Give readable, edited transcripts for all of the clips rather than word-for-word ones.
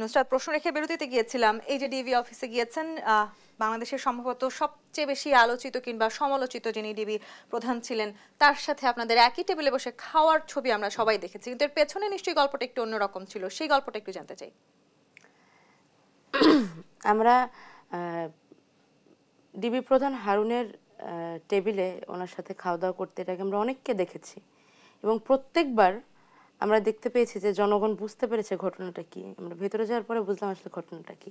নুসরাত, প্রশ্ন রেখে বিরতিতে গিয়েছিলাম। এই যে ডিবি অফিসে গিয়েছেন, বাংলাদেশের সম্ভবত সবচেয়ে বেশি আলোচিত কিংবা সমালোচিত যিনি ডিবি প্রধান ছিলেন, তার সাথে আপনাদের একই টেবিলে বসে খাওয়ার ছবি আমরা সবাই দেখেছি, কিন্তু এর পেছনে নিশ্চয়ই গল্পটা একটু অন্যরকম ছিল। সেই গল্পটা একটু জানতে চাই। আমরা ডিবি প্রধান হারুনের টেবিলে ওনার সাথে খাওয়া দাওয়া করতে এটাকে আমরা অনেককে দেখেছি, এবং প্রত্যেকবার আমরা দেখতে পেয়েছি যে জনগণ বুঝতে পেরেছে ঘটনাটা কি। আমরা ভেতরে যাওয়ার পরে বুঝলাম আসলে ঘটনাটা কি।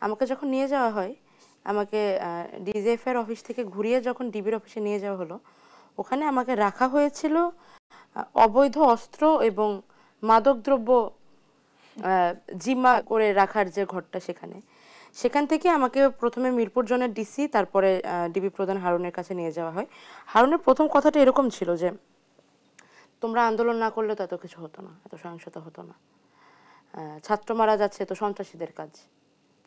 আমাকে যখন নিয়ে যাওয়া হয়, আমাকে ডিজিএফআইয়ের অফিস থেকে ঘুরিয়ে যখন ডিবির অফিসে নিয়ে যাওয়া হলো, ওখানে আমাকে রাখা হয়েছিল অবৈধ অস্ত্র এবং মাদকদ্রব্য জিম্মা করে রাখার যে ঘরটা, সেখান থেকে আমাকে প্রথমে মিরপুর জোনের ডিসি, তারপরে ডিবি প্রধান হারুনের কাছে নিয়ে যাওয়া হয়। হারুনের প্রথম কথাটা এরকম ছিল যে তোমরা আন্দোলন না করলে তো এত কিছু হতো না, এত সহিংসতা হতো না। ছাত্র মারা যাচ্ছে তো সন্ত্রাসীদের কাজ,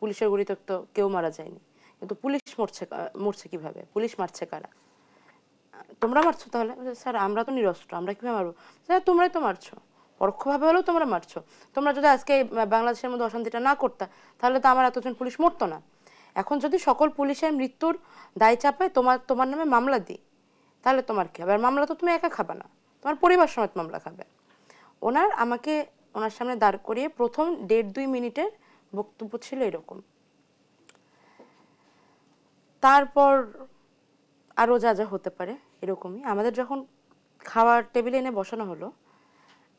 পুলিশের গুলিতে তো কেউ মারা যায়নি, কিন্তু পুলিশ মরছে কিভাবে, পুলিশ মারছে কারা, তোমরা মারছো তাহলে? স্যার আমরা তো নিরস্ত্র, আমরা কিভাবে মারবো? স্যার তোমরাই তো মারছো, পরোক্ষভাবে হলেও তোমরা মারছো। তোমরা যদি আজকে বাংলাদেশের মধ্যে অশান্তিটা না করতা, তাহলে তো আমার এতজন পুলিশ মরতো না। এখন যদি সকল পুলিশের মৃত্যুর দায় চাপায় তোমার নামে মামলা দিই, তাহলে তোমার কি হবে? আর মামলা তো তুমি একা খাবে না, তোমার পরিবার সমেত মামলা খাবে। আমাকে ওনার সামনে দাঁড় করিয়ে প্রথম 1.5-2 মিনিটের বক্তব্য ছিল এরকম। তারপর আরও যা যা হতে পারে এরকমই। আমাদের যখন খাওয়ার টেবিলে এনে বসানো হলো,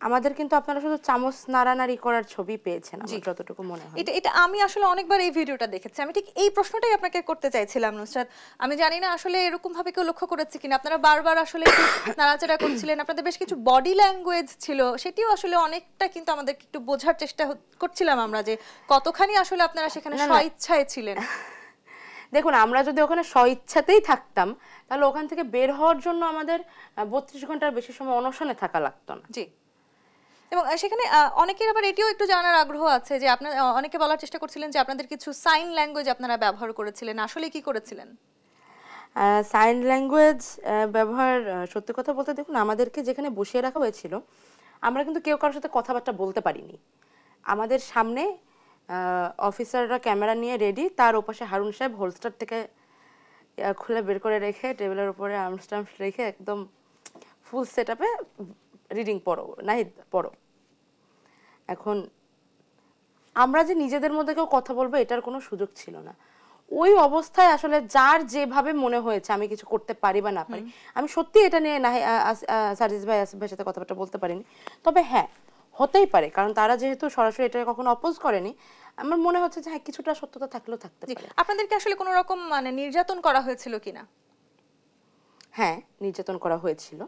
আমাদের কিন্তু আপনারা শুধু চামচ নাড়ানাড়ি করার ছবি পেয়েছেন আমার যতটুকু মনে হয়। এটা আমি আসলে অনেকবার এই ভিডিওটা দেখেছি। আমি ঠিক এই প্রশ্নটাই আপনাকে করতে চাইছিলাম নুসরাত। আমি জানি না আসলে এরকম ভাবে কেউ লক্ষ্য করেছে কিনা, আপনারা বারবার আসলে নাড়াচাড়া করছিলেন, আপনাদের বেশ কিছু বডি ল্যাঙ্গুয়েজ ছিল, সেটিও আসলে অনেকটা কিন্তু আমাদের একটু বোঝার চেষ্টা করছিলাম আমরা যে কতখানি আসলে আপনারা সেখানে স্বইচ্ছায় ছিলেন। দেখুন, আমরা যদি ওখানে স্বইচ্ছাতেই থাকতাম, তাহলে ওখান থেকে বের হওয়ার জন্য আমাদের 32 ঘন্টার বেশি সময় অনশনে থাকা লাগতো না। জি। এবং সেখানে অনেকের আবার এটিও একটু জানার আগ্রহ আছে যে আপনারা অনেকে বলার চেষ্টা করছিলেন যে আপনাদের কিছু সাইন ল্যাঙ্গুয়েজ আপনারা ব্যবহার করেছিলেন, আসলে কি করেছিলেন? সাইন ল্যাঙ্গুয়েজ ব্যবহার, সত্যি কথা বলতে দেখুন, আমাদেরকে যেখানে বসিয়ে রাখা হয়েছিল, আমরা কিন্তু কেউ কারোর সাথে কথাবার্তা বলতে পারিনি। আমাদের সামনে অফিসাররা ক্যামেরা নিয়ে রেডি, তার ওপাশে হারুন সাহেব হোলস্টার থেকে খুলে বের করে রেখে টেবিলের উপরে আর্মস্টাম্প রেখে একদম ফুল সেট আপে রিডিং পড়ো, নাহিদ পড়ো। এখন আমরা যে নিজেদের মধ্যে কেউ কথা বলবো এটার কোনো সুযোগ ছিল না। ওই অবস্থায় আসলে যার যেভাবে মনে হয়েছে আমি কিছু করতে পারি বা না পারি, আমি সত্যি এটা নিয়ে সার্জিস ভাই, আসিফ ভাইয়ের সাথে কথাবার্তা বলতে পারিনি। তবে হ্যাঁ, হতেই পারে, কারণ তারা যেহেতু সরাসরি এটা কখনো অপোজ করেনি, আমার মনে হচ্ছে যে হ্যাঁ, কিছুটা সত্যতা থাকলেও থাকতে পারে। আপনাদেরকে আসলে কোনো রকম মানে নির্যাতন করা হয়েছিল কিনা? হ্যাঁ, নির্যাতন করা হয়েছিল,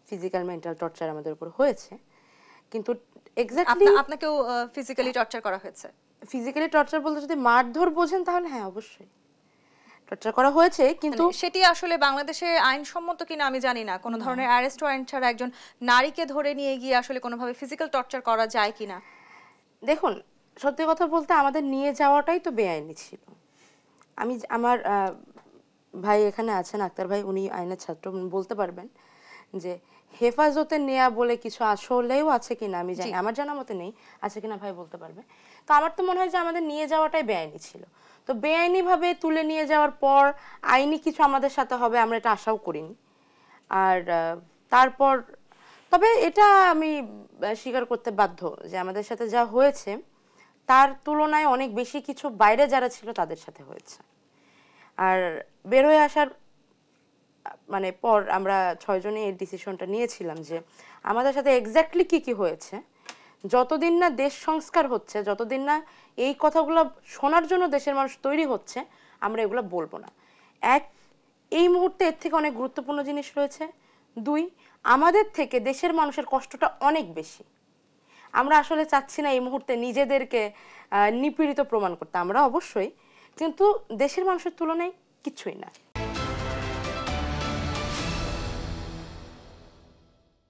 ফিজিক্যাল মেন্টাল টর্চার আমাদের উপর হয়েছে, কিন্তু এক্স্যাক্টলি আপনাকেও ফিজিক্যালি টর্চার করা হয়েছে? ফিজিক্যালি টর্চার বলতে যদি মারধর বোঝেন তাহলে হ্যাঁ, অবশ্যই টর্চার করা হয়েছে, কিন্তু সেটি আসলে বাংলাদেশে আইনসম্মত কিনা আমি জানি না। কোনো ধরনের অ্যারেস্ট ওয়ারেন্ট ছাড়া একজন নারীকে ধরে নিয়ে গিয়ে আসলে কোনোভাবে ফিজিক্যাল টর্চার করা যায় কিনা? দেখুন, সত্যি কথা বলতে আমাদের নিয়ে যাওয়াটাই তো বেআইনি ছিল। আমার ভাই এখানে আছেন, আক্তার ভাই, উনি আইনের ছাত্র, বলতে পারবেন যে হেফাজতে নেয়া বলে কিছু আসলেও আছে কিনা আমি জানি, আমার জানা মতে নেই, আছে কিনা ভাই বলতে পারবে। তো আমার তো মনে হয় যে আমাদের নিয়ে যাওয়াটাই বেআইনি ছিল। তো বেআইনিভাবে তুলে নিয়ে যাওয়ার পর আইনি কিছু আমাদের সাথে হবে আমরা এটা আশাও করিনি। আর তারপর তবে এটা আমি স্বীকার করতে বাধ্য যে আমাদের সাথে যা হয়েছে তার তুলনায় অনেক বেশি কিছু বাইরে যারা ছিল তাদের সাথে হয়েছে। আর বের হয়ে আসার মানে পর আমরা 6 জনে এই ডিসিশনটা নিয়েছিলাম যে আমাদের সাথে এক্স্যাক্টলি কি হয়েছে, যতদিন না দেশ সংস্কার হচ্ছে, যতদিন না এই কথাগুলো শোনার জন্য দেশের মানুষ তৈরি হচ্ছে, আমরা এগুলো বলবো না। এই মুহূর্তে এর থেকে অনেক গুরুত্বপূর্ণ জিনিস রয়েছে। 2, আমাদের থেকে দেশের মানুষের কষ্টটা অনেক বেশি। আমরা আসলে চাচ্ছি না এই মুহূর্তে নিজেদেরকে নিপীড়িত প্রমাণ করতে, আমরা অবশ্যই, কিন্তু দেশের মানুষের তুলনায় কিছুই না।